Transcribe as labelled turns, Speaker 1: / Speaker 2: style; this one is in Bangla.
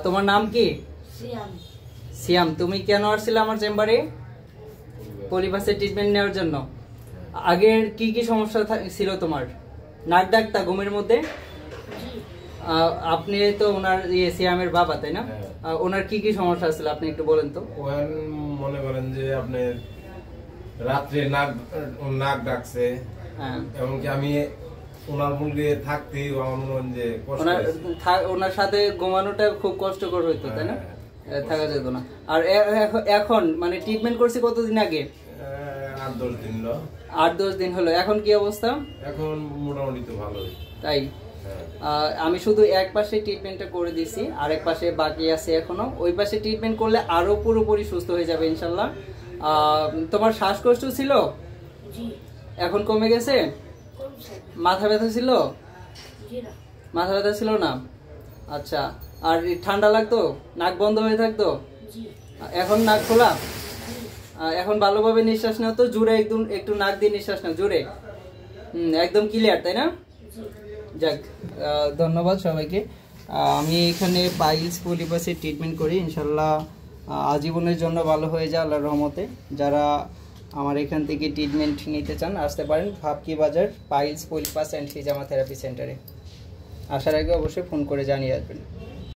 Speaker 1: তোমার নাম কি?
Speaker 2: সিয়াম।
Speaker 1: সিয়াম, তুমি কেন আসছিলে আমার চেম্বারে? পলিপাসের ট্রিটমেন্ট নেওয়ার জন্য। আগের কি কি সমস্যা ছিল তোমার? নাক ডাকতা ঘুমের মধ্যে? আপনি তো ওনার সিয়ামের বাবা তাই না? ওনার কি কি সমস্যা ছিল আপনি একটু বলেন তো।
Speaker 3: মনে করেন যে আপনি রাত্রে নাক ডাকছে, এমনকি আমি ওনার মুখে থাকতে আমার মনে হয় যে
Speaker 1: ওনার সাথে ঘুমানোটা খুব কষ্টকর হইতো তাই না? থাকা যেত না। আর এখন মানে ট্রিটমেন্ট করছি কতদিন আগে?
Speaker 3: 8-10 দিন হলো।
Speaker 1: 8-10 দিন হলো। এখন কি অবস্থা?
Speaker 3: এখন মোটামুটি তো ভালোই।
Speaker 1: তাই আমি শুধু এক পাশে ট্রিটমেন্টটা করে দিছি, আর এক পাশে বাকি আছে এখনো। ওই পাশে ট্রিটমেন্ট করলে আরো পুরোপুরি সুস্থ হয়ে যাবে ইনশাল্লাহ। তোমার শ্বাসকষ্ট ছিল? এখন কমে গেছে? মাথা ব্যথা ছিল? মাথা ব্যথা ছিল না। আচ্ছা, আর ঠান্ডা লাগতো? নাক বন্ধ হয়ে থাকতো? এখন নাক খোলা? এখন ভালোভাবে নিঃশ্বাস নাও তো, জোরে একটু নাক দিয়ে নিঃশ্বাস নাও, জোরে। একদম ক্লিয়ার তাই না? যাক, ধন্যবাদ সবাইকে। আমি এখানে পাইলস পলিপাসের ট্রিটমেন্ট করি, ইনশাল্লাহ আজীবনের জন্য ভালো হয়ে যায় আল্লাহর রহমতে। যারা আমার এখান থেকে ট্রিটমেন্ট নিতে চান আসতে পারেন ভাবকি বাজার পাইলস পলিপাস অ্যান্ড হিজামা থেরাপি সেন্টারে। আসার আগে অবশ্যই ফোন করে জানিয়ে আসবেন।